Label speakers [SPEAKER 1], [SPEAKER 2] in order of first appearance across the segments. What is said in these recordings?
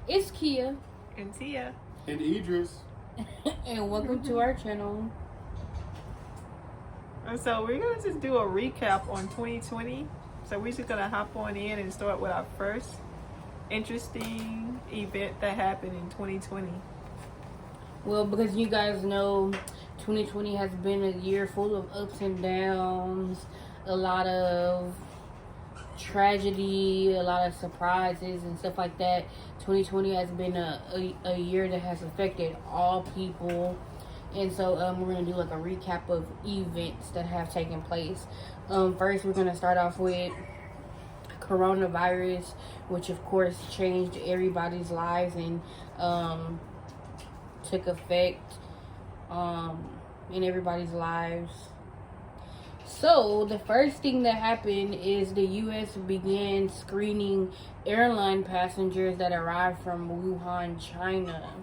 [SPEAKER 1] It's Kia.
[SPEAKER 2] And Tia.
[SPEAKER 3] And Idris.
[SPEAKER 1] And welcome to our channel.
[SPEAKER 2] And so we're going to just do a recap on 2020. So we're just going to hop on in and start with our first interesting event that happened in 2020.
[SPEAKER 1] Well, because you guys know 2020 has been a year full of ups and downs, a lot of tragedy, a lot of surprises and stuff like that. 2020 has been a year that has affected all people. And so we're going to do like a recap of events that have taken place. First, we're going to start off with coronavirus, which of course changed everybody's lives and took effect in everybody's lives. So the first thing that happened is the U.S. began screening airline passengers that arrived from Wuhan, China.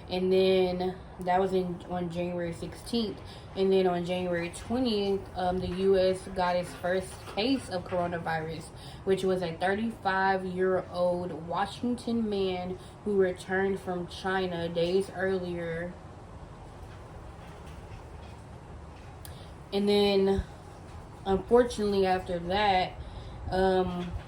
[SPEAKER 1] And then that was on January 16th. And then on January 20th, the U.S. got its first case of coronavirus, which was a 35-year-old Washington man who returned from China days earlier. And then, unfortunately, after that,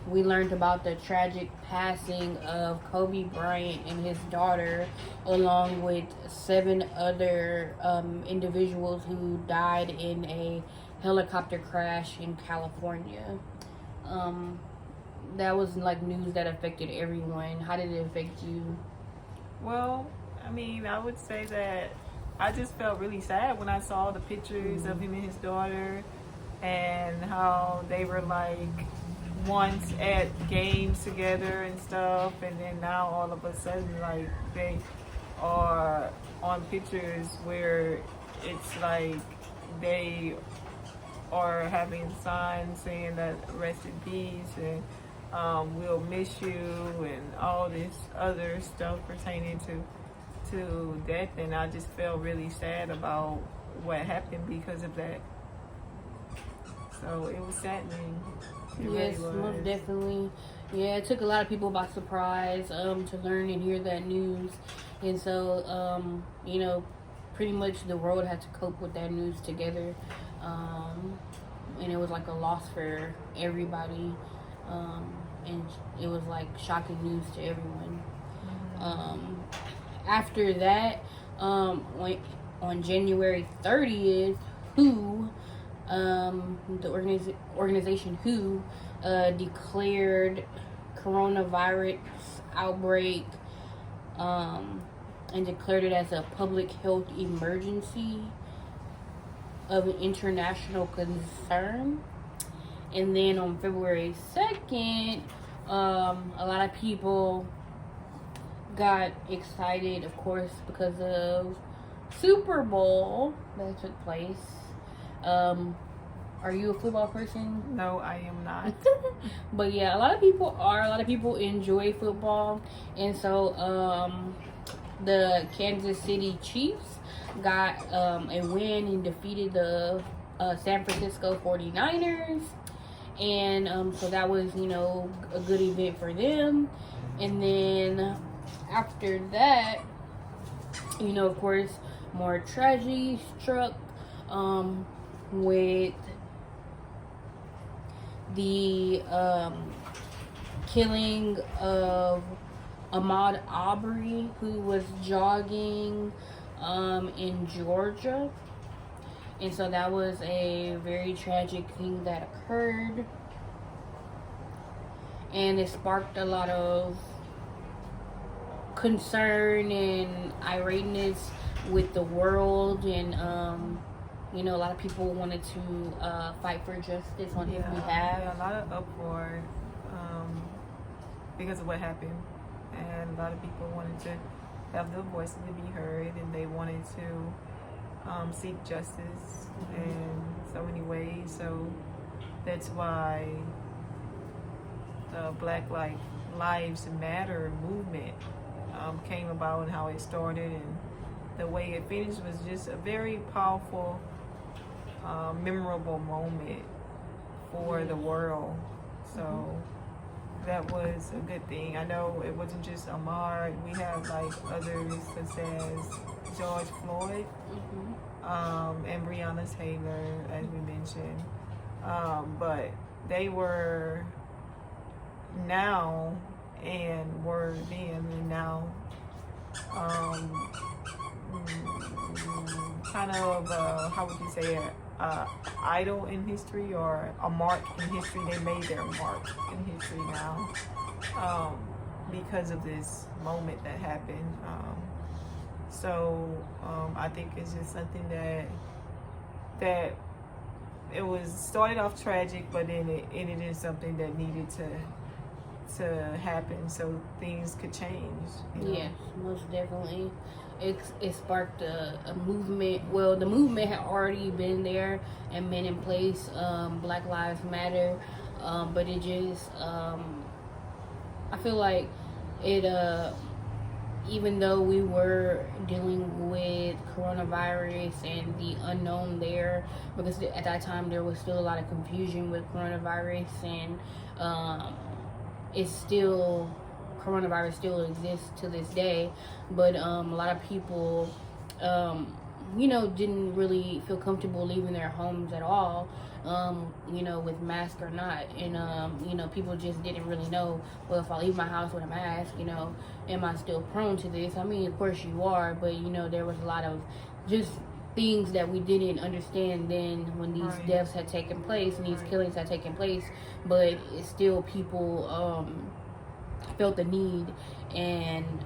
[SPEAKER 1] we learned about the tragic passing of Kobe Bryant and his daughter, along with 7 other individuals who died in a helicopter crash in California. That was like news that affected everyone. How did it affect you?
[SPEAKER 2] Well, I mean, I would say that I just felt really sad when I saw the pictures of him and his daughter and how they were like once at games together and stuff, and then now all of a sudden like they are on pictures where it's like they are having signs saying that rest in peace and we'll miss you and all this other stuff pertaining to death. And I just felt really sad about what happened because of that. So it was saddening.
[SPEAKER 1] Yes, really most definitely. Yeah, it took a lot of people by surprise to learn and hear that news. And so, pretty much the world had to cope with that news together. And it was like a loss for everybody. And it was like shocking news to everyone. After that, on January 30th, the organization WHO declared coronavirus outbreak and declared it as a public health emergency of international concern. And then on February 2nd, a lot of people got excited, of course, because of Super Bowl that took place. Are you a football person?
[SPEAKER 2] No, I am not.
[SPEAKER 1] But yeah, a lot of people are. A lot of people enjoy football. And so the Kansas City Chiefs got a win and defeated the San Francisco 49ers. And so that was, a good event for them. And then after that, of course, more tragedy struck with the killing of Ahmaud Arbery, who was jogging in Georgia. And so that was a very tragic thing that occurred. And it sparked a lot of concern and irateness with the world. And, a lot of people wanted to fight for justice on his behalf.
[SPEAKER 2] Yeah, a lot of uproar because of what happened. And a lot of people wanted to have their voices to be heard, and they wanted to seek justice in so many ways. So that's why the Black Lives Matter movement came about, and how it started and the way it finished was just a very powerful, memorable moment for the world. So that was a good thing. I know it wasn't just Ahmaud. We have like others such as George Floyd, and Breonna Taylor, as we mentioned. But they were now and were then and now kind of how would you say it, idol in history, or a mark in history. They made their mark in history now because of this moment that happened. I think it's just something that it was started off tragic, but then it ended in something that needed to happen so things could change.
[SPEAKER 1] Yes, most definitely. It sparked a movement. Well, the movement had already been there and been in place. Black Lives Matter, but it just I feel like it even though we were dealing with coronavirus and the unknown there, because at that time there was still a lot of confusion with coronavirus, and coronavirus still exists to this day, but a lot of people didn't really feel comfortable leaving their homes at all, with mask or not. And, people just didn't really know, well, if I leave my house with a mask, am I still prone to this? I mean, of course you are, but, there was a lot of just things that we didn't understand then when these deaths had taken place and these killings had taken place, but it's still people felt the need and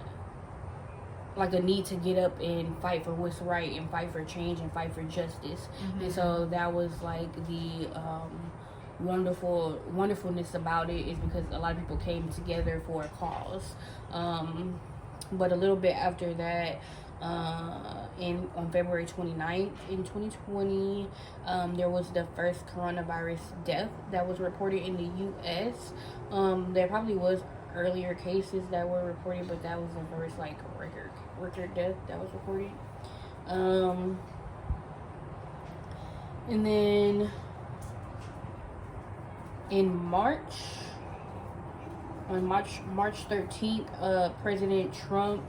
[SPEAKER 1] like a need to get up and fight for what's right and fight for change and fight for justice. And so that was like the wonderfulness about it, is because a lot of people came together for a cause. But a little bit after that, on February 29th in 2020, there was the first coronavirus death that was reported in the U.S. There probably was earlier cases that were reported, but that was the first like record death that was reported. And then on March 13th, President Trump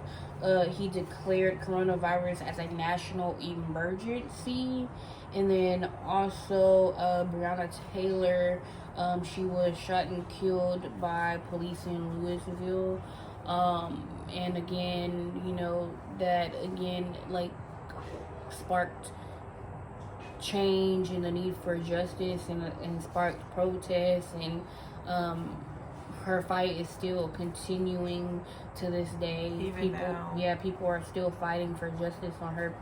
[SPEAKER 1] he declared coronavirus as a national emergency. And then also Breonna Taylor, she was shot and killed by police in Louisville. And again, that again like sparked change and the need for justice, and sparked protests, and her fight is still continuing to this day.
[SPEAKER 2] Even now.
[SPEAKER 1] Yeah, people are still fighting for justice on her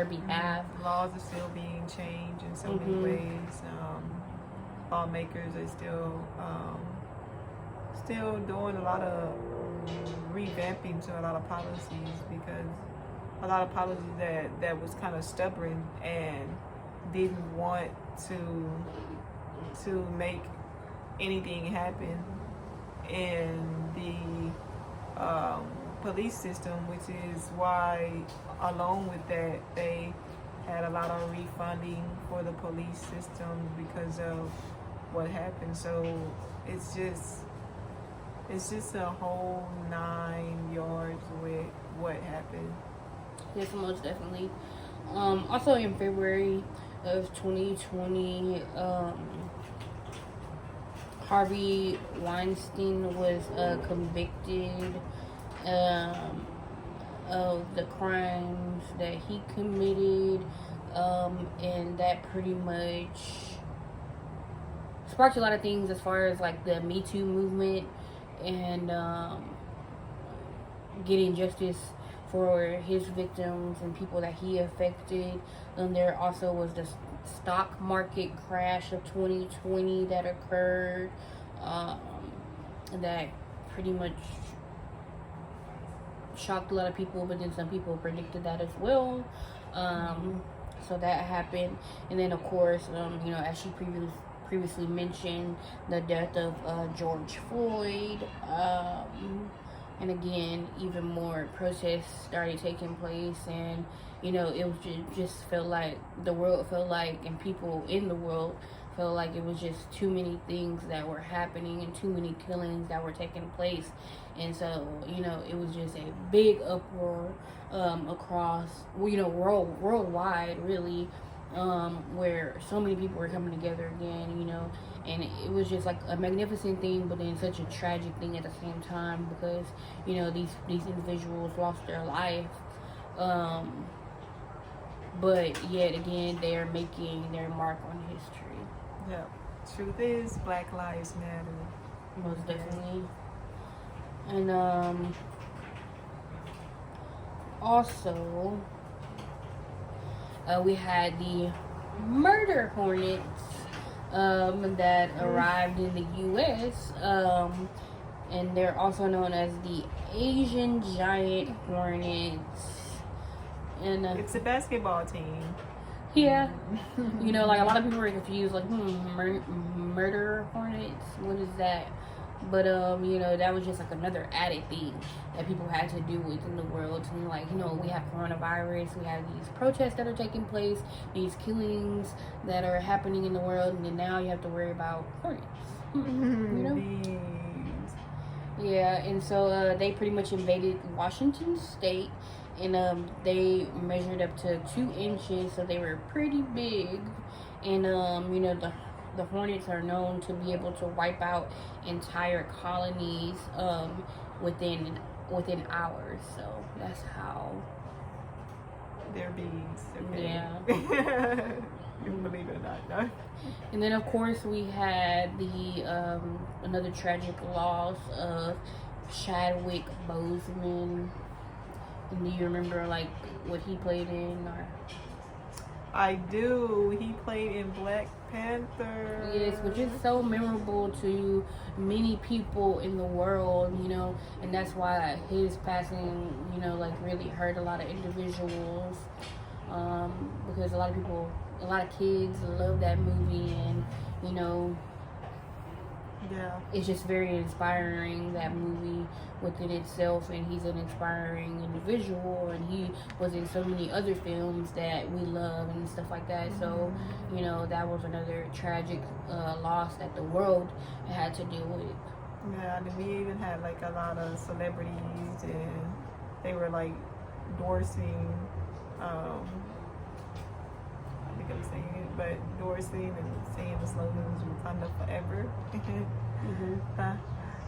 [SPEAKER 1] behalf.
[SPEAKER 2] Laws are still being changed in so many ways. Lawmakers are still doing a lot of revamping to a lot of policies, because a lot of policies that was kind of stubborn and didn't want to make anything happen in the police system, which is why, along with that, they had a lot of refunding for the police system because of what happened. So it's just a whole 9 yards with what happened.
[SPEAKER 1] Yes, most definitely. Also in February of 2020, Harvey Weinstein was convicted of the crimes that he committed, and that pretty much sparked a lot of things as far as like the Me Too movement and getting justice for his victims and people that he affected. And there also was the stock market crash of 2020 that occurred, that pretty much shocked a lot of people, but then some people predicted that as well. So that happened. And then of course, as she previously mentioned, the death of George Floyd, and again, even more protests started taking place, and it was just felt like the world felt like, and people in the world felt like it was just too many things that were happening and too many killings that were taking place. And so, it was just a big uproar across, worldwide, really, where so many people were coming together again, and it was just like a magnificent thing, but then such a tragic thing at the same time because, these individuals lost their life. But yet again, they're making their mark on history.
[SPEAKER 2] Yeah. Truth is, Black Lives Matter.
[SPEAKER 1] Most definitely. And also, we had the murder hornets that arrived in the U.S. And they're also known as the Asian giant hornets. And
[SPEAKER 2] it's a basketball team.
[SPEAKER 1] Yeah. Like a lot of people are confused, like, murder hornets, what is that? But that was just like another added thing that people had to deal with in the world. And like, we have coronavirus, we have these protests that are taking place, these killings that are happening in the world, and then now you have to worry about hornets. Yeah, and so they pretty much invaded Washington State, and they measured up to 2 inches, so they were pretty big. And the hornets are known to be able to wipe out entire colonies within hours. So that's how
[SPEAKER 2] they're bees. Okay.
[SPEAKER 1] Yeah.
[SPEAKER 2] You believe it or not, no?
[SPEAKER 1] And then of course we had the another tragic loss of Chadwick Boseman. And do you remember like what he played in? Or
[SPEAKER 2] I do. He played in Black Panther.
[SPEAKER 1] Yes, which is so memorable to many people in the world, and that's why his passing, like really hurt a lot of individuals, because a lot of kids love that movie, and
[SPEAKER 2] yeah,
[SPEAKER 1] it's just very inspiring, that movie within itself, and he's an inspiring individual, and he was in so many other films that we love and stuff like that. So that was another tragic loss that the world had to deal with.
[SPEAKER 2] Yeah, and we even had like a lot of celebrities, and they were like endorsing I think I'm saying it, but endorsing and saying the slogans Wakanda forever.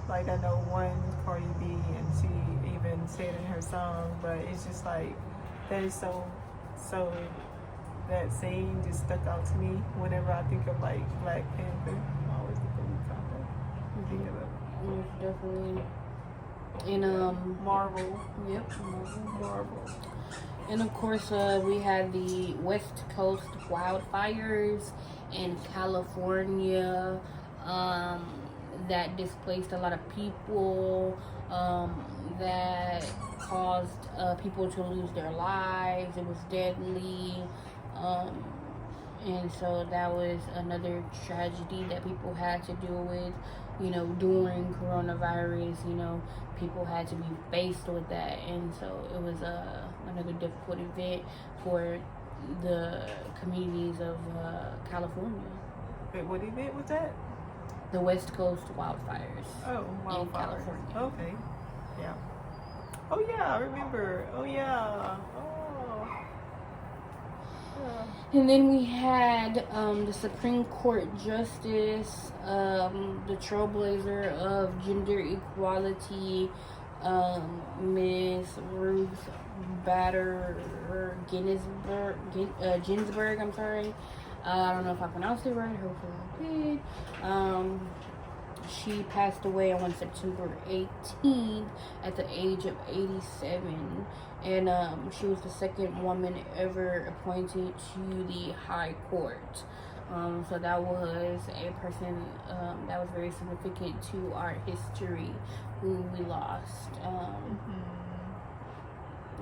[SPEAKER 2] Like I know one, Cardi B, and she even said in her song, but it's just like that is so that scene just stuck out to me whenever I think of like Black Panther. I always think of Wakanda. Think of it.
[SPEAKER 1] Most definitely. And
[SPEAKER 2] Marvel.
[SPEAKER 1] Yep,
[SPEAKER 2] Marvel.
[SPEAKER 1] And of course, we had the West Coast wildfires in California that displaced a lot of people, that caused people to lose their lives. It was deadly. And so that was another tragedy that people had to deal with, during coronavirus. People had to be faced with that, and so it was another difficult event for the communities of California.
[SPEAKER 2] Wait, what event was that?
[SPEAKER 1] The West Coast wildfires.
[SPEAKER 2] Oh, wildfires.
[SPEAKER 1] In California.
[SPEAKER 2] Okay. Yeah. Oh yeah, I remember. Oh yeah. Oh. Yeah.
[SPEAKER 1] And then we had the Supreme Court Justice, the trailblazer of gender equality, Miss Ruth Bader Ginsburg. I'm sorry. I don't know if I pronounced it right. Hopefully I did. She passed away on September 18th at the age of 87. And she was the second woman ever appointed to the High Court. So that was a person that was very significant to our history, who we lost.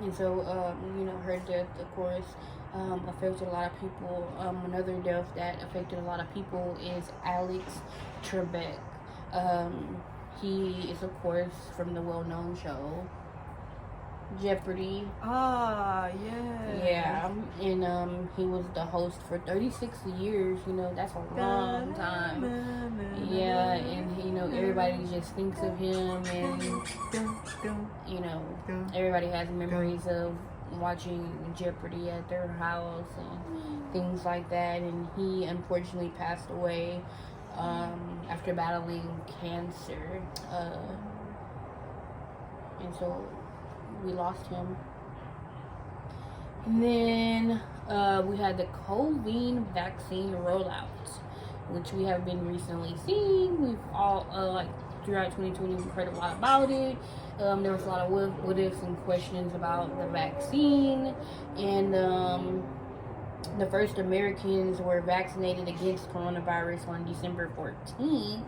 [SPEAKER 1] And so, her death, of course, affected a lot of people. Another death that affected a lot of people is Alex Trebek. He is, of course, from the well-known show Jeopardy.
[SPEAKER 2] Ah, yeah.
[SPEAKER 1] Yeah, and he was the host for 36 years. You know, that's a long time. Yeah, and everybody just thinks of him, and everybody has memories of watching Jeopardy at their house and things like that. And he unfortunately passed away after battling cancer, and so we lost him. And then we had the COVID vaccine rollout, which we have been recently seeing. We've all, throughout 2020, we've heard a lot about it. There was a lot of what ifs and questions about the vaccine. And the first Americans were vaccinated against coronavirus on December 14th.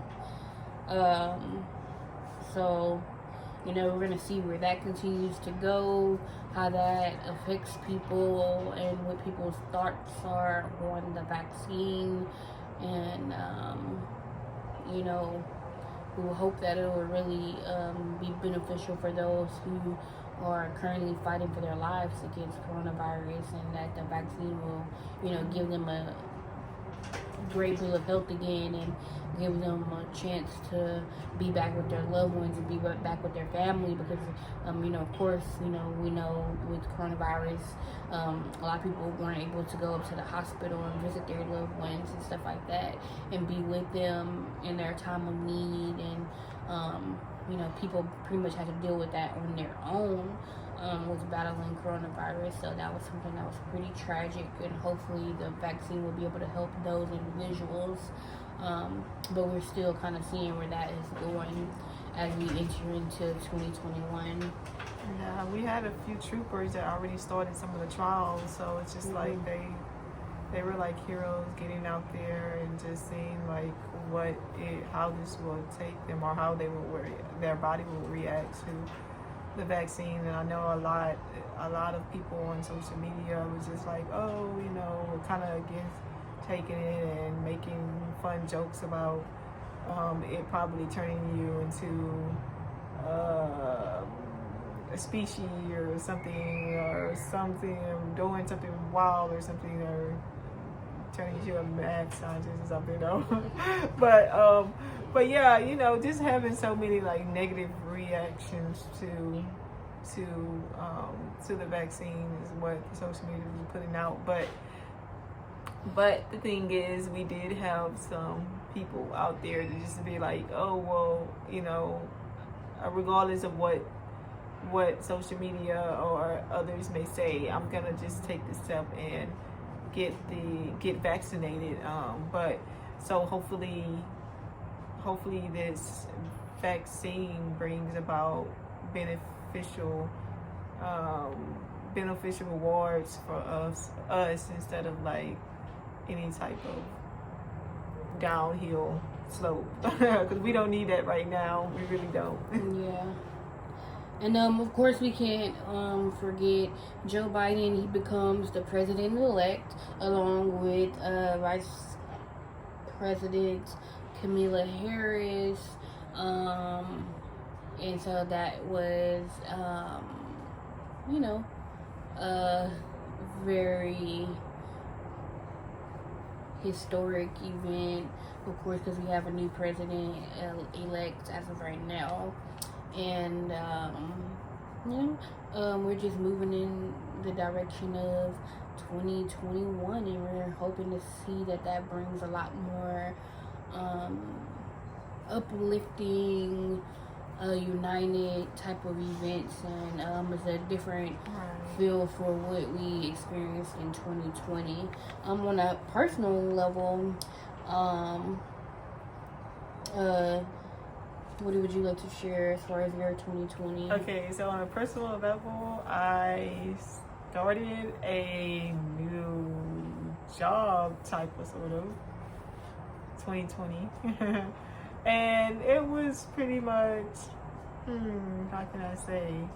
[SPEAKER 1] So, we're going to see where that continues to go, how that affects people, and what people's thoughts are on the vaccine. And, we will hope that it will really be beneficial for those who are currently fighting for their lives against coronavirus, and that the vaccine will, give them a great deal of health again, and give them a chance to be back with their loved ones and be back with their family, because of course, we know with coronavirus, a lot of people weren't able to go up to the hospital and visit their loved ones and stuff like that, and be with them in their time of need. And people pretty much had to deal with that on their own, with battling coronavirus. So that was something that was pretty tragic, and hopefully the vaccine will be able to help those individuals. But we're still kind of seeing where that is going as we enter into 2021.
[SPEAKER 2] Yeah, we had a few troopers that already started some of the trials, so it's just like they were like heroes getting out there and just seeing like how this will take them, or how their body will react to the vaccine. And I know a lot of people on social media was just like, kind of against taking it and making fun jokes about it probably turning you into a species or something, doing something wild or something, or turning into a mad scientist or something, though. but yeah, just having so many like negative reactions to the vaccine is what social media is putting out. But the thing is, we did have some people out there to just be like, oh, well, regardless of what social media or others may say, I'm gonna just take the step and get vaccinated. But so hopefully this vaccine brings about beneficial rewards for us instead of like any type of downhill slope, because we don't need that right now. We really don't.
[SPEAKER 1] Yeah. And of course we can't forget Joe Biden. He becomes the president-elect along with Vice President Kamala Harris, and so that was a very historic event, of course, because we have a new president-elect as of right now. And we're just moving in the direction of 2021, and we're hoping to see that brings a lot more uplifting, united type of events, and it's a different feel for what we experienced in 2020. On a personal level, what would you like to share as far as your 2020?
[SPEAKER 2] Okay, so on a personal level, I started a new job type of sort of 2020. And it was pretty much, how can I say,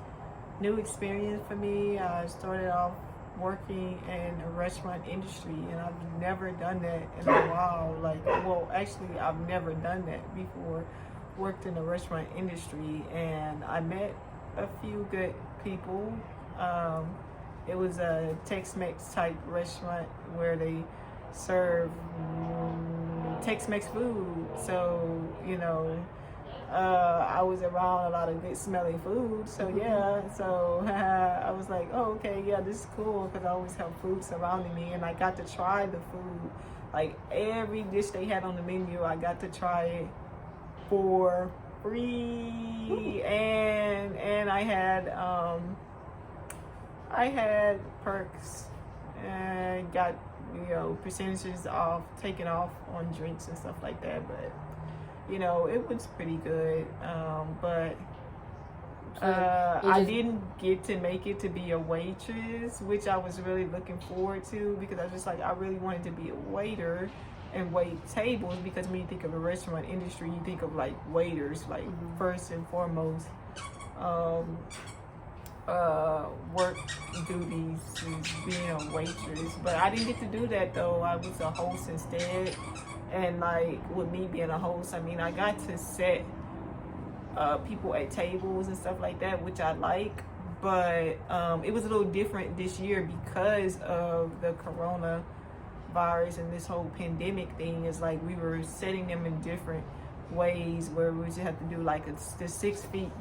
[SPEAKER 2] new experience for me. I started off working in a restaurant industry, and I've never done that in a while. Actually, I've never done that before. Worked in the restaurant industry, and I met a few good people. It was a Tex-Mex type restaurant where they serve Tex-Mex food. So, I was around a lot of good smelling food. So, yeah. So, I was like, oh, okay, yeah, this is cool because I always have food surrounding me. And I got to try the food. Like, every dish they had on the menu, I got to try it for free. And I had perks and got percentages off taken off on drinks and stuff like that, but it was pretty good. But I didn't get to make it to be a waitress, which I was really looking forward to, because I was just like, I really wanted to be a waiter and wait tables, because when you think of the restaurant industry, you think of like waiters, like first and foremost. Work duties is being a waitress, but I didn't get to do that though. I was a host instead, and like with me being a host, I mean, I got to set people at tables and stuff like that, which I like, but it was a little different this year because of the coronavirus and this whole pandemic thing. Is like we were setting them in different ways, where we just have to do like the 6 feet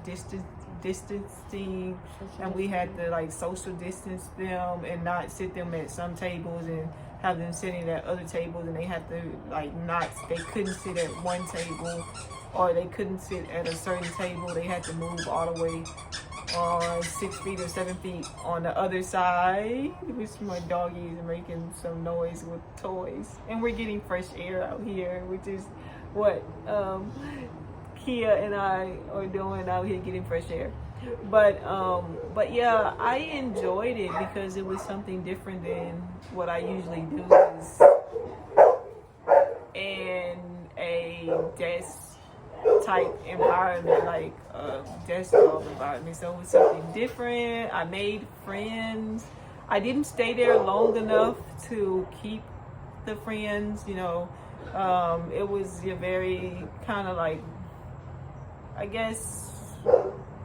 [SPEAKER 2] distancing, and we had to like social distance them and not sit them at some tables and have them sitting at other tables, and they had to they couldn't sit at one table, or they couldn't sit at a certain table. They had to move all the way on 6 feet or 7 feet on the other side, which my doggy is making some noise with toys, and we're getting fresh air out here, which is what Kia and I are doing out here, getting fresh air. But yeah, I enjoyed it because it was something different than what I usually do in a desk type environment, like a desktop environment. So it was something different. I made friends. I didn't stay there long enough to keep the friends, it was a very kind of like, I guess,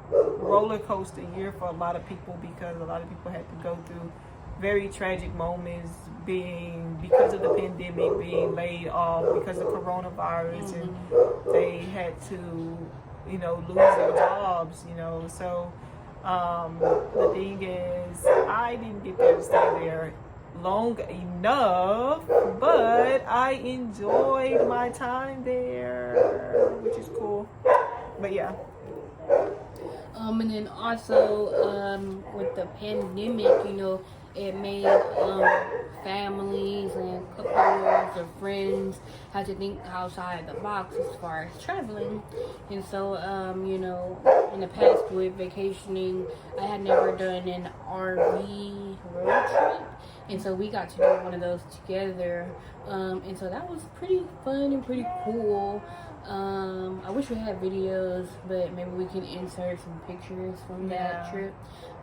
[SPEAKER 2] roller coaster year for a lot of people, because a lot of people had to go through very tragic moments, because of the pandemic, being laid off because of coronavirus, and they had to lose their jobs, so the thing is, I didn't get there to stay there long enough, but I enjoyed my time there, which is cool. But yeah.
[SPEAKER 1] And then also with the pandemic, it made families and couples or friends have to think outside the box as far as traveling. And so, in the past with vacationing, I had never done an RV road trip. And so we got to do one of those together. And so that was pretty fun and pretty cool. I wish we had videos, but maybe we can insert some pictures from that trip.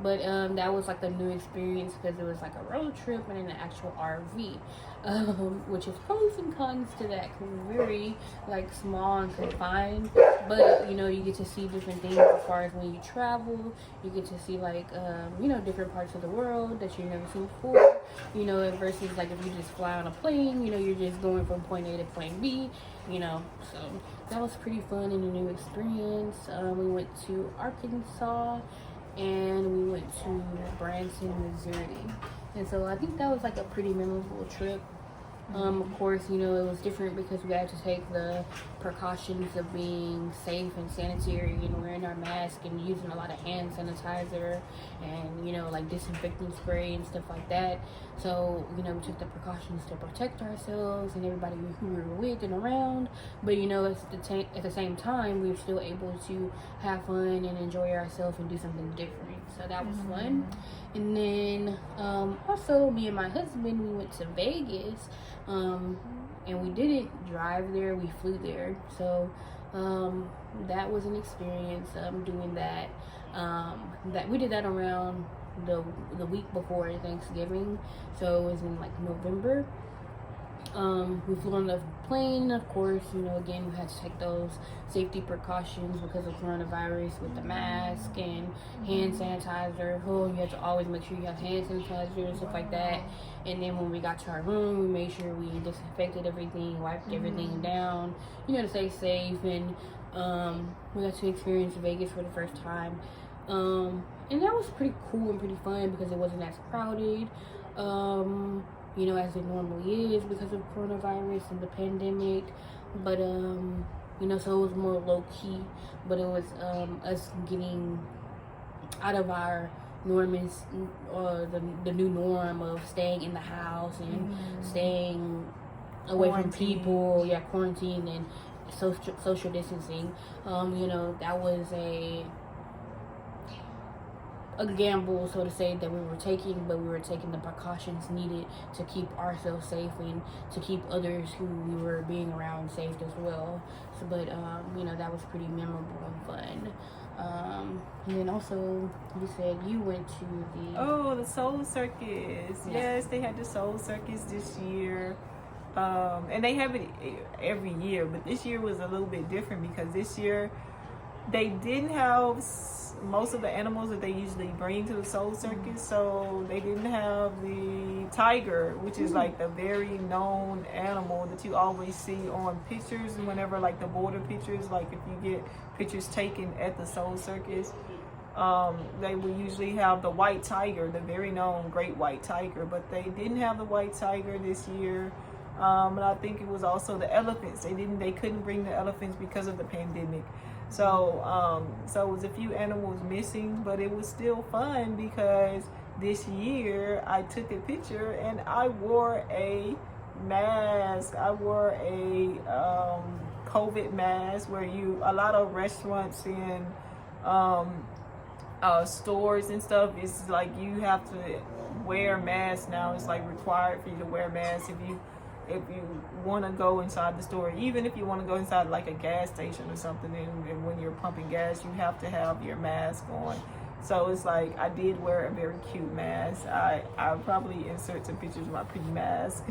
[SPEAKER 1] But that was like a new experience, because it was like a road trip and an actual RV, which is pros and cons to that, because it's very like small and confined. But you get to see different things as far as when you travel. You get to see like different parts of the world that you've never seen before. Versus like if you just fly on a plane, you're just going from point A to point B. So that was pretty fun and a new experience. We went to Arkansas and we went to Branson, Missouri. And so I think that was like a pretty memorable trip. Of course, it was different because we had to take the precautions of being safe and sanitary and wearing our mask and using a lot of hand sanitizer and, like disinfecting spray and stuff like that. So, we took the precautions to protect ourselves and everybody who we were with and around. But, at the same time, we were still able to have fun and enjoy ourselves and do something different. So that was fun. And then also, me and my husband, we went to Vegas. And we didn't drive there, we flew there. So that was an experience, doing that. That we did that around the week before Thanksgiving, so it was in like November. We flew on the plane, of course. You know, again, we had to take those safety precautions because of coronavirus with the mask and hand sanitizer. Oh, you have to always make sure you have hand sanitizer and stuff like that. And then when we got to our room, we made sure we disinfected everything, wiped everything down, you know, to stay safe. And we got to experience Vegas for the first time. And that was pretty cool and pretty fun because it wasn't as crowded. You know, as it normally is because of coronavirus and the pandemic. But, you know, so it was more low-key. But it was us getting out of our the new norm of staying in the house and staying away from people. Yeah, quarantine and social distancing. You know, that was a gamble, so to say, that we were taking, but we were taking the precautions needed to keep ourselves safe and to keep others who we were being around safe as well. So, but you know, that was pretty memorable and fun. And then also, you said you went to
[SPEAKER 2] the Soul Circus. Yes, they had the Soul Circus this year. And they have it every year, but this year was a little bit different because this year they didn't have most of the animals that they usually bring to the Soul Circus. So they didn't have the tiger, which is like the very known animal that you always see on pictures and whenever like the border pictures, like if you get pictures taken at the Soul Circus, they will usually have the white tiger, the very known great white tiger, but they didn't have the white tiger this year. And I think it was also the elephants. They couldn't bring the elephants because of the pandemic. So it was a few animals missing, but it was still fun because this year I took a picture and I wore a mask. I wore a COVID mask where a lot of restaurants and stores and stuff, it's like you have to wear masks now. It's like required for you to wear masks if you want to go inside the store, even if you want to go inside like a gas station or something, and when you're pumping gas, you have to have your mask on. So it's like I did wear a very cute mask. I'll probably insert some pictures of my pretty mask.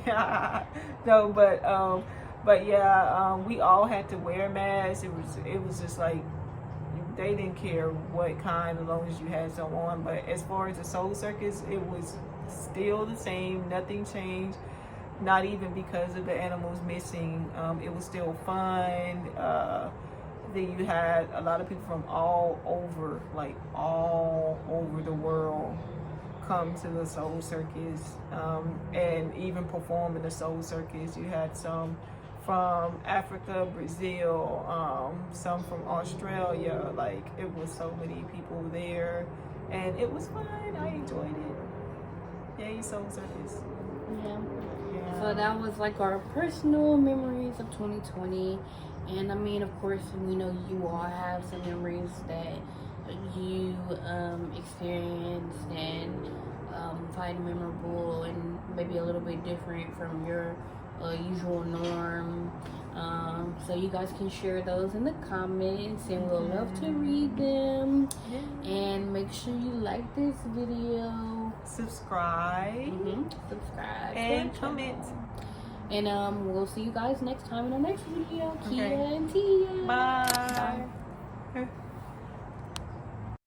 [SPEAKER 2] No, but yeah, we all had to wear masks. It was just like they didn't care what kind as long as you had some on. But as far as the Soul Circus, it was still the same. Nothing changed. Not even because of the animals missing. It was still fun. Then you had a lot of people from all over the world come to the Soul Circus and even perform in the Soul Circus. You had some from Africa, Brazil, some from Australia. Like, it was so many people there, and it was fun. I enjoyed it. Yay, Soul Circus.
[SPEAKER 1] Yeah. So that was like our personal memories of 2020. And I mean, of course, we know you all have some memories that you experienced and find memorable and maybe a little bit different from your usual norm. So you guys can share those in the comments, and we'll love to read them. And make sure you like this video,
[SPEAKER 2] subscribe, and comment.
[SPEAKER 1] And we'll see you guys next time in our next video. Kia and Tia.
[SPEAKER 2] Bye.